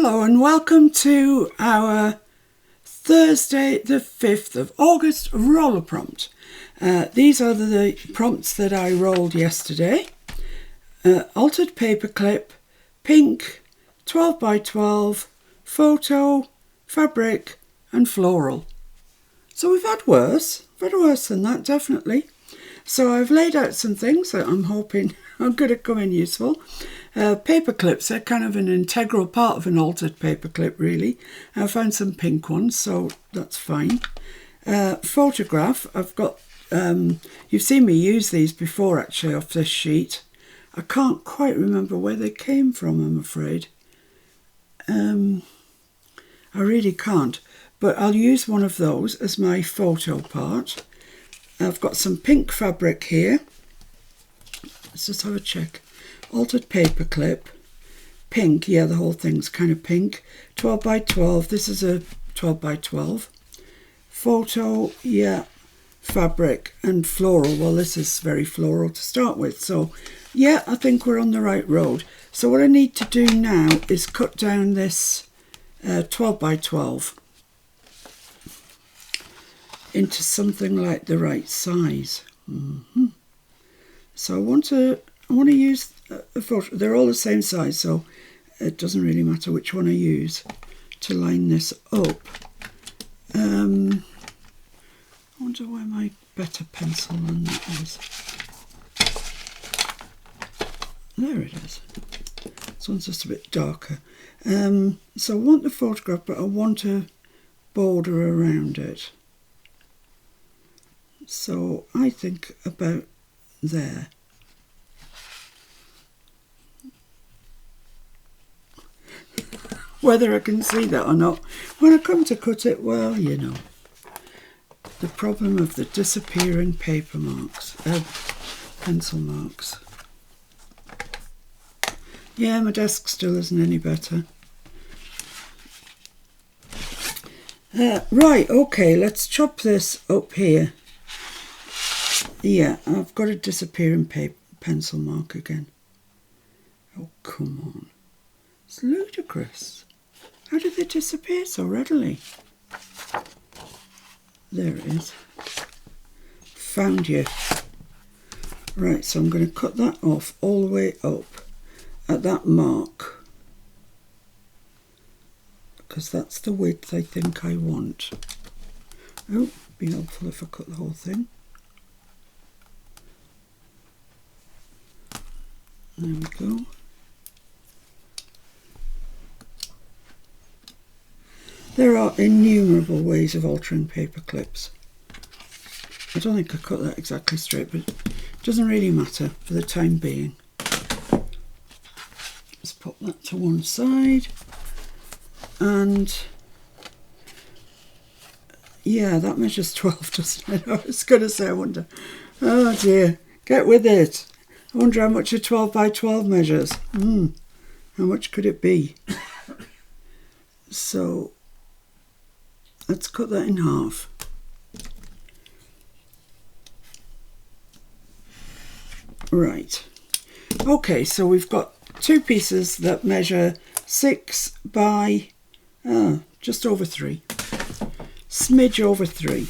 Hello and welcome to our Thursday the 5th of August roller prompt. These are the prompts that I rolled yesterday. Altered paperclip, pink, 12 by 12, photo, fabric and floral. So we've had worse than that, definitely. So I've laid out some things that I'm hoping are going to come in useful. Paperclips are kind of an integral part of an altered paperclip, really. I found some pink ones, so that's fine. Photograph, I've got, you've seen me use these before actually off this sheet. I can't quite remember where they came from, I'm afraid. I really can't, but I'll use one of those as my photo part. I've got some pink fabric here. Let's just have a check. Altered paperclip, pink, yeah, the whole thing's kind of pink. 12 by 12, this is a 12 by 12. Photo, yeah, fabric and floral. Well, this is very floral to start with. So, yeah, I think we're on the right road. So what I need to do now is cut down this 12 by 12 into something like the right size. So I want to use a photo. They're all the same size, so it doesn't really matter which one I use to line this up. I wonder where my better pencil than that is. There it is. This one's just a bit darker. So I want the photograph, but I want a border around it. So I think about there. Whether I can see that or not, when I come to cut it, well, you know, the problem of the disappearing paper marks, pencil marks. Yeah, my desk still isn't any better. Right, okay, let's chop this up here. Yeah, I've got a disappearing pencil mark again. Oh, come on. It's ludicrous. How did they disappear so readily? There it is. Found you. Right, so I'm going to cut that off all the way up at that mark, because that's the width I think I want. Oh, be helpful if I cut the whole thing. There we go. There are innumerable ways of altering paper clips. I don't think I cut that exactly straight, but it doesn't really matter for the time being. Let's pop that to one side. And yeah, that measures 12, doesn't it? I was going to say, I wonder. Oh dear, get with it. I wonder how much a 12 by 12 measures. How much could it be? So let's cut that in half. Right. Okay, so we've got two pieces that measure 6 by just over 3. Smidge over 3.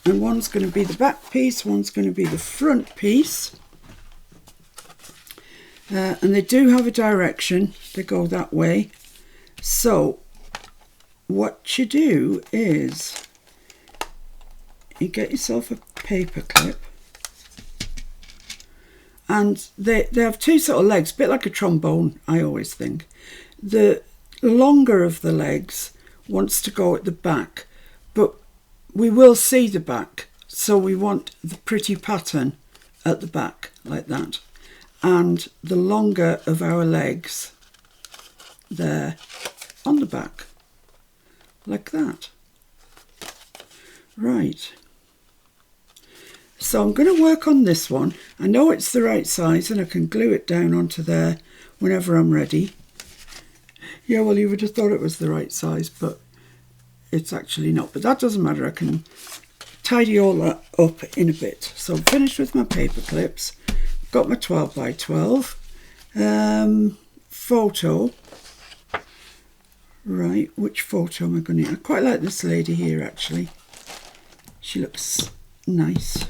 And one's going to be the back piece, one's going to be the front piece. And they do have a direction, they go that way. So what you do is you get yourself a paper clip, and they have two sort of legs, a bit like a trombone, I always think. The longer of the legs wants to go at the back, but we will see the back, so we want the pretty pattern at the back, like that. And the longer of our legs there on the back, like that. Right. So I'm going to work on this one. I know it's the right size and I can glue it down onto there whenever I'm ready. Yeah, well, you would have thought it was the right size, but it's actually not. But that doesn't matter. I can tidy all that up in a bit. So I'm finished with my paper clips. Got my 12 by 12 photo. Right, which photo am I going to... I quite like this lady here, actually. She looks nice.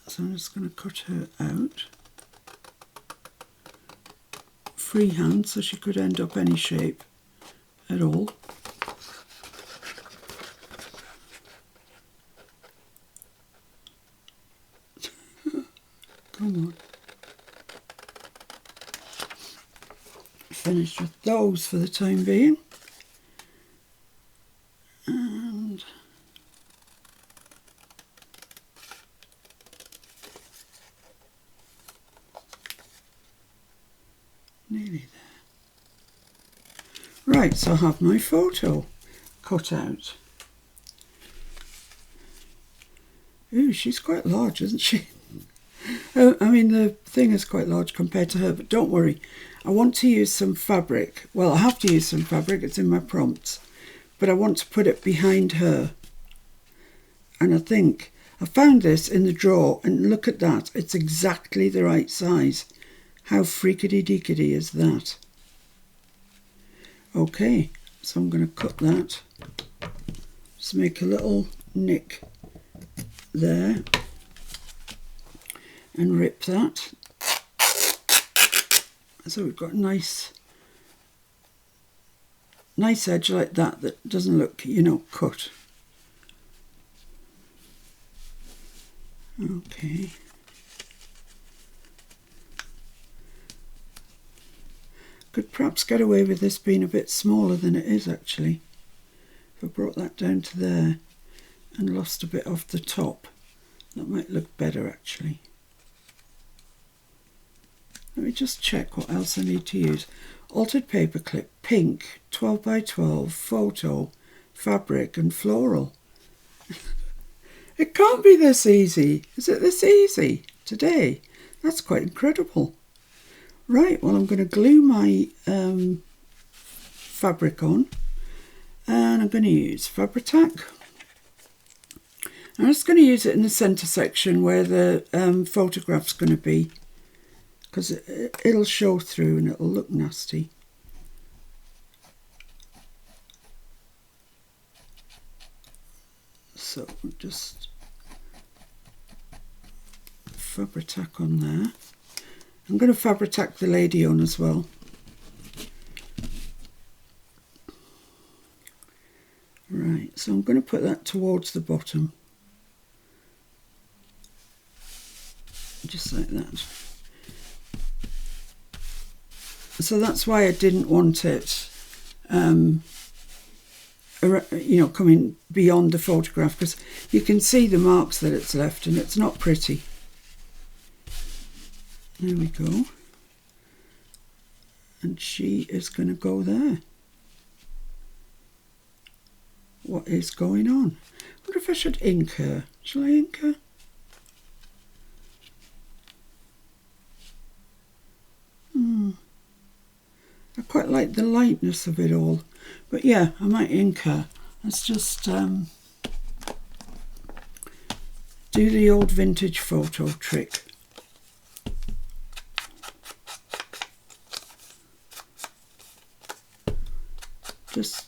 So I'm just going to cut her out. Freehand, so she could end up any shape at all. Come on. Finished with those for the time being. And nearly there. Right, so I have my photo cut out. Ooh, she's quite large, isn't she? I mean, the thing is quite large compared to her, but don't worry. I want to use some fabric. Well, I have to use some fabric. It's in my prompts. But I want to put it behind her. And I think I found this in the drawer, and look at that. It's exactly the right size. How freakity-deakity is that? Okay, so I'm going to cut that. Just make a little nick there. And rip that. So we've got a nice edge like that doesn't look, you know, cut. Okay. Could perhaps get away with this being a bit smaller than it is actually. If I brought that down to there and lost a bit off the top, that might look better actually. Let me just check what else I need to use. Altered paperclip, pink, 12 by 12, photo, fabric and floral. It can't be this easy. Is it this easy today? That's quite incredible. Right, well I'm going to glue my fabric on and I'm going to use Fabri-Tac. I'm just going to use it in the centre section where the photograph's going to be, because it'll show through and it'll look nasty. So just Fabri-Tac on there. I'm going to Fabri-Tac the lady on as well. Right, so I'm going to put that towards the bottom. Just like that. So that's why I didn't want it, you know, coming beyond the photograph, because you can see the marks that it's left and it's not pretty. There we go. And she is going to go there. What is going on? I wonder if I should ink her. Shall I ink her? I quite like the lightness of it all, but yeah, I might ink her. Let's just do the old vintage photo trick. Just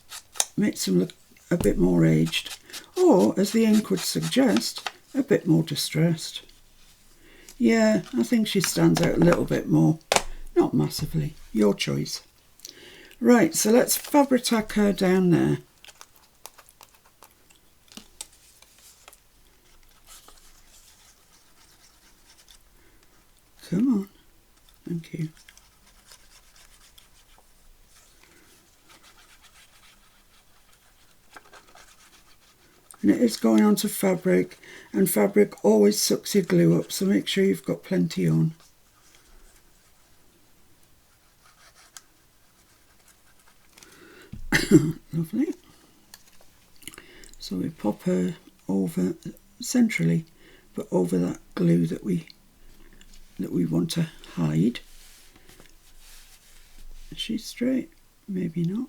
makes them look a bit more aged, or as the ink would suggest, a bit more distressed. Yeah, I think she stands out a little bit more, not massively, your choice. Right, so let's Fabri-Tac her down there. Come on. Thank you. And it is going onto fabric, and fabric always sucks your glue up, so make sure you've got plenty on. Lovely. So we pop her over centrally, but over that glue that we want to hide. Is she straight? Maybe not.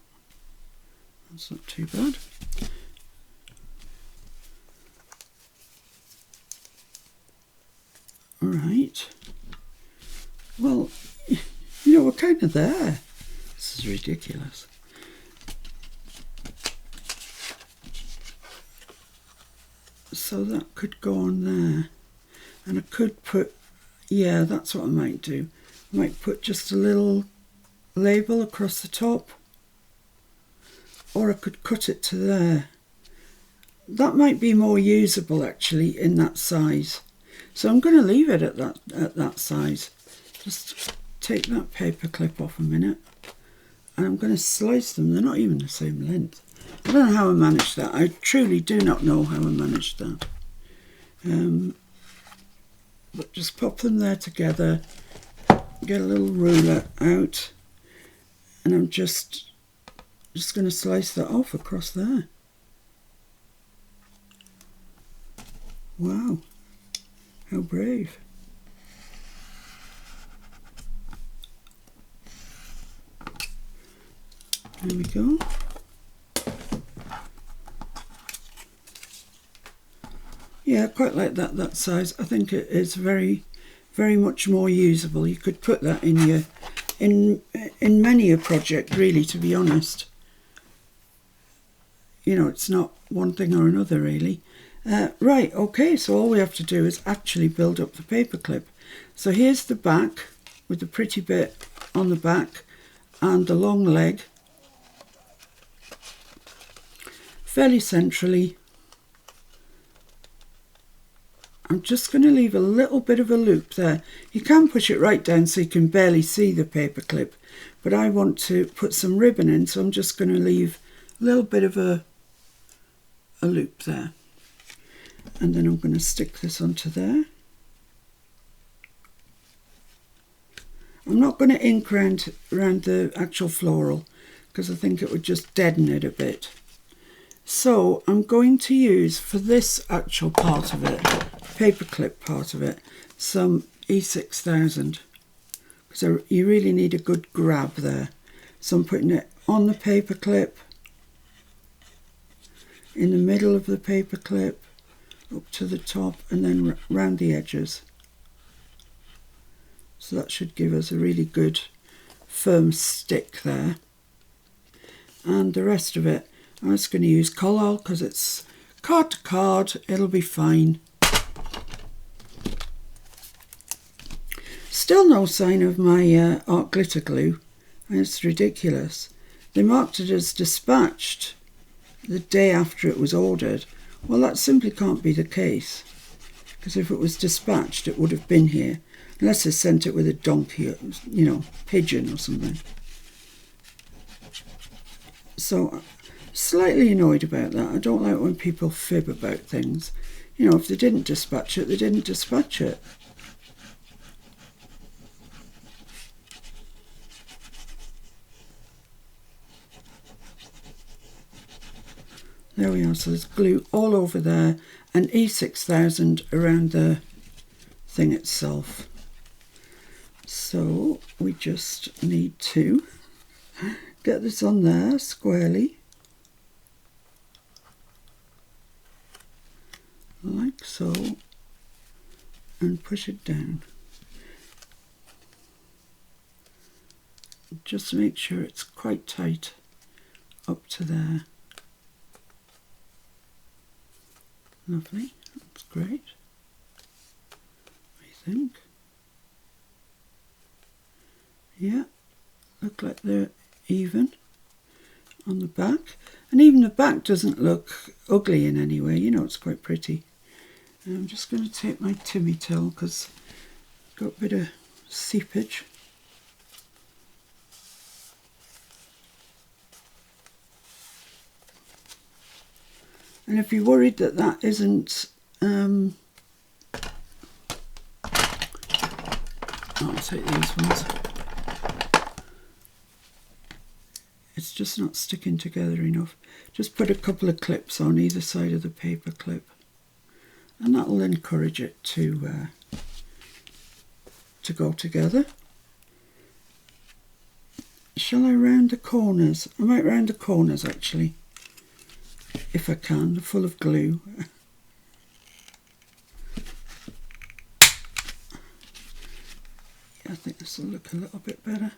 That's not too bad. All right. Well, you You know, we're kind of there. This is ridiculous. So that could go on there. And I could put, yeah, that's what I might do. I might put just a little label across the top. Or I could cut it to there. That might be more usable actually in that size. So I'm going to leave it at that size. Just take that paper clip off a minute. And I'm going to slice them. They're not even the same length. I don't know how I managed that. I truly do not know how I managed that. But just pop them there together. Get a little ruler out. And I'm just going to slice that off across there. Wow. How brave. There we go. Yeah, I quite like that size. I think it is very, very much more usable. You could put that in your, in many a project, really, to be honest. You know, it's not one thing or another, really. Right, okay, so all we have to do is actually build up the paperclip. So here's the back, with the pretty bit on the back, and the long leg, fairly centrally. I'm just going to leave a little bit of a loop there. You can push it right down so you can barely see the paperclip, but I want to put some ribbon in, so I'm just going to leave a little bit of a loop there. And then I'm going to stick this onto there. I'm not going to ink around the actual floral because I think it would just deaden it a bit. So I'm going to use, for this actual part of it, paperclip part of it, some E6000, because you really need a good grab there. So I'm putting it on the paperclip, in the middle of the paperclip, up to the top, and then round the edges. So that should give us a really good firm stick there. And the rest of it, I'm just going to use Collall because it's card to card, it'll be fine. Still no sign of my art glitter glue. It's ridiculous. They marked it as dispatched the day after it was ordered. Well, that simply can't be the case, because if it was dispatched it would have been here, unless they sent it with a donkey, or, you know, pigeon or something. So slightly annoyed about that. I don't like when people fib about things. You know, if they didn't dispatch it, they didn't dispatch it. There we are, so there's glue all over there and E6000 around the thing itself. So we just need to get this on there squarely, like so, and push it down. Just make sure it's quite tight up to there. Lovely, that's great, I think. Yeah, look like they're even on the back. And even the back doesn't look ugly in any way, you know, it's quite pretty. And I'm just going to take my Timmy till because I've got a bit of seepage. And if you're worried that that isn't, I'll take these ones. It's just not sticking together enough. Just put a couple of clips on either side of the paper clip, and that'll encourage it to go together. Shall I round the corners? I might round the corners actually. If I can, they're full of glue. Yeah, I think this will look a little bit better.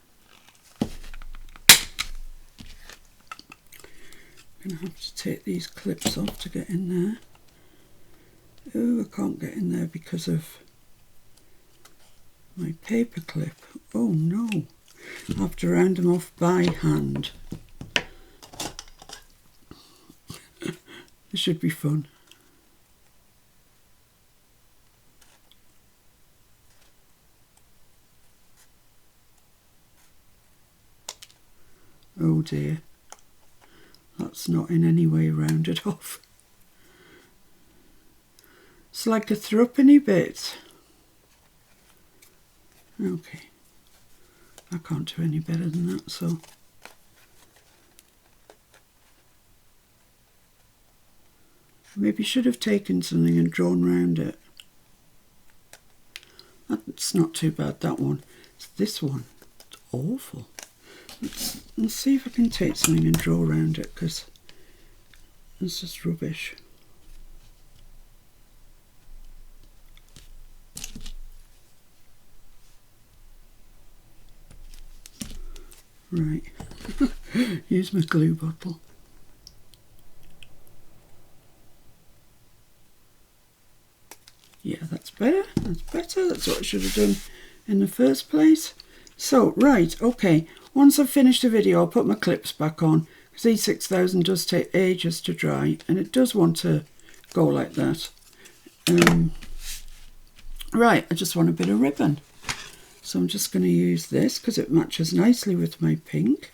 going to have to take these clips off to get in there. Oh, I can't get in there because of my paper clip. Oh no, I have to round them off by hand. This should be fun. Oh dear, that's not in any way rounded off. It's like a threepenny bit. Okay, I can't do any better than that, so. Maybe should have taken something and drawn round it. That's not too bad, that one. It's this one. It's awful. Let's see if I can take something and draw around it, because it's just rubbish. Right, use my glue bottle. Yeah, that's better, that's better, that's what I should have done in the first place. So, right, okay, once I've finished the video, I'll put my clips back on, because these 6000 does take ages to dry, and it does want to go like that. Right, I just want a bit of ribbon. So I'm just going to use this because it matches nicely with my pink,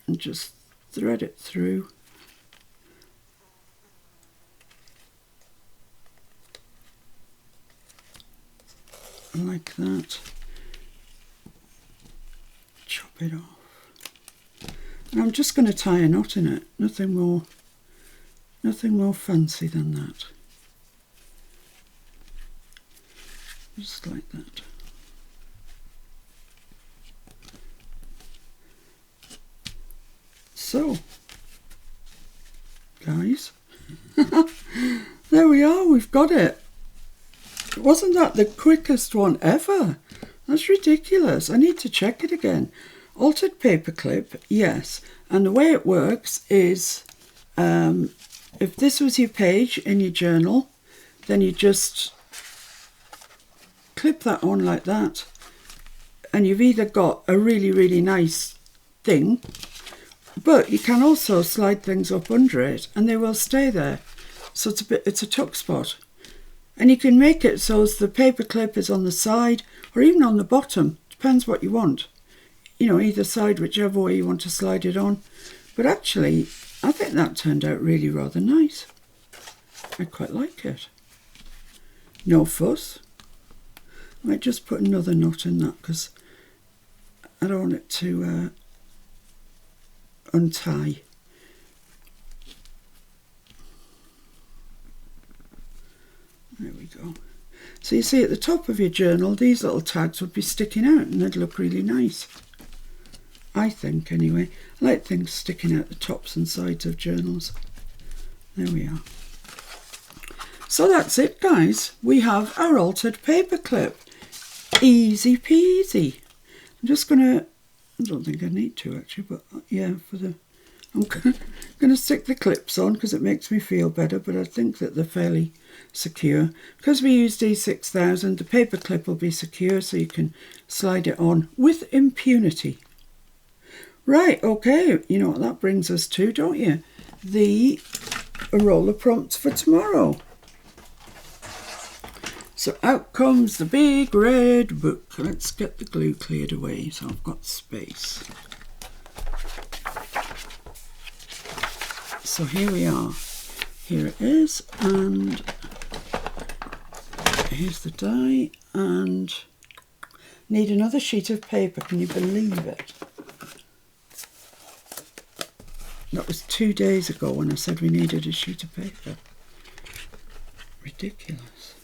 and just thread it through. Like that. Chop it off. And I'm just going to tie a knot in it. Nothing more fancy than that. Just like that. So, guys, there we are, we've got it. Wasn't that the quickest one ever? That's ridiculous. I need to check it again. Altered paperclip, yes. And the way it works is, if this was your page in your journal, then you just clip that on like that, and you've either got a really, really nice thing, but you can also slide things up under it and they will stay there. So it's a tuck spot. And you can make it so as the paper clip is on the side or even on the bottom. Depends what you want. You know, either side, whichever way you want to slide it on. But actually, I think that turned out really rather nice. I quite like it. No fuss. I might just put another knot in that because I don't want it to untie. There we go. So you see at the top of your journal, these little tags would be sticking out and they'd look really nice. I think, anyway. I like things sticking out the tops and sides of journals. There we are. So that's it, guys. We have our altered paperclip. Easy peasy. I'm just going to, I don't think I need to actually, but yeah, I'm going to stick the clips on because it makes me feel better, but I think that they're fairly secure. Because we use D6000, the paper clip will be secure so you can slide it on with impunity. Right, okay, you know what that brings us to, don't you? The roller prompts for tomorrow. So out comes the big red book. Let's get the glue cleared away so I've got space. So here we are. Here it is, and here's the die, and need another sheet of paper. Can you believe it? That was 2 days ago when I said we needed a sheet of paper. Ridiculous.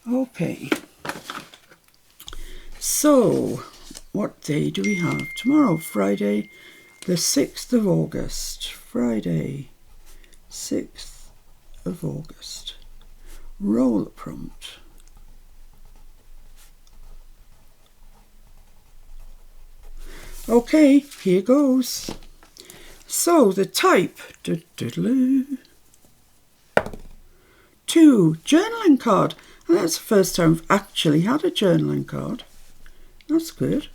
Okay, so what day do we have? Tomorrow, Friday, the 6th of August. Friday. 6th of August. Roller prompt. Okay, here goes. So the type, 2, journaling card. And that's the first time I've actually had a journaling card. That's good.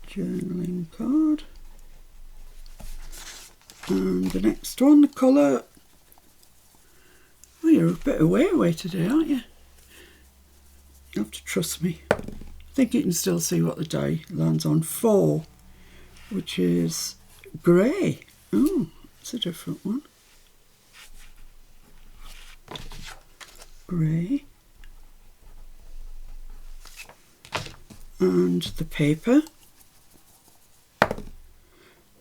Journaling card. And the next one, the colour. Oh, you're a bit away today, aren't you? You have to trust me. I think you can still see what the die lands on. 4, which is grey. Oh, it's a different one. Grey. And the paper.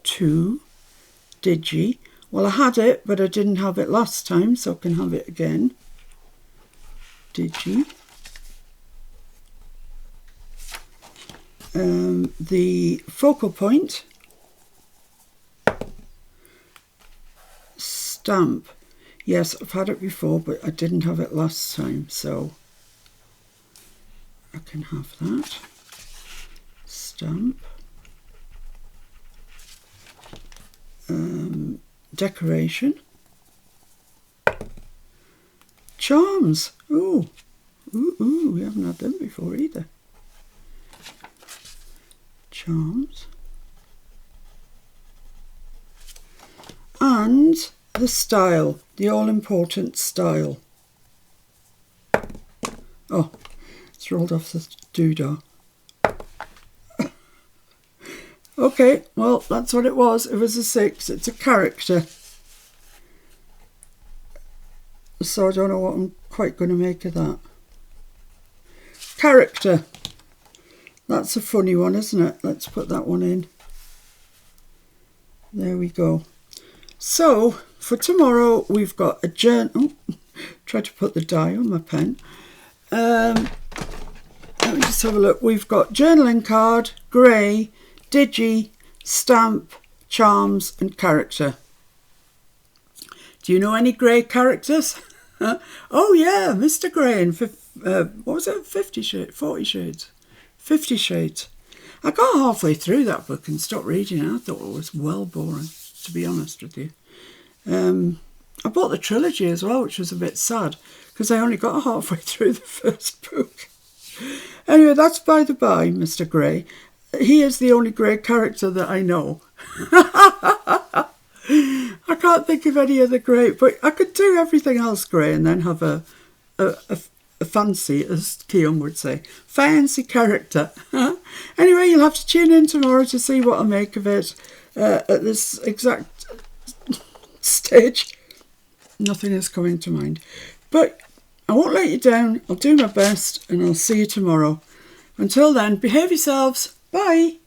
2, digi. Well, I had it, but I didn't have it last time, so I can have it again. Digi. The focal point. Stamp. Yes, I've had it before, but I didn't have it last time, so I can have that. Stamp. Decoration. Charms. Ooh, we haven't had them before either. Charms. And the style, the all-important style. Oh, it's rolled off the doodah. Okay, well, that's what it was. It was a 6. It's a character. So I don't know what I'm quite going to make of that. Character. That's a funny one, isn't it? Let's put that one in. There we go. So, for tomorrow, we've got a journal. Oh, try to put the die on my pen. Let me just have a look. We've got journaling card, grey, digi, stamp, charms and character. Do you know any grey characters? Oh yeah, Mr. Grey and what was it? 40 Shades. 50 Shades. I got halfway through that book and stopped reading it. I thought it was well boring, to be honest with you. I bought the trilogy as well, which was a bit sad because I only got halfway through the first book. Anyway, that's by the by, Mr. Grey. He is the only grey character that I know. I can't think of any other grey, but I could do everything else grey and then have a fancy, as Keon would say, fancy character. Anyway, you'll have to tune in tomorrow to see what I make of it. At this exact stage, nothing is coming to mind. But I won't let you down. I'll do my best and I'll see you tomorrow. Until then, behave yourselves. Bye.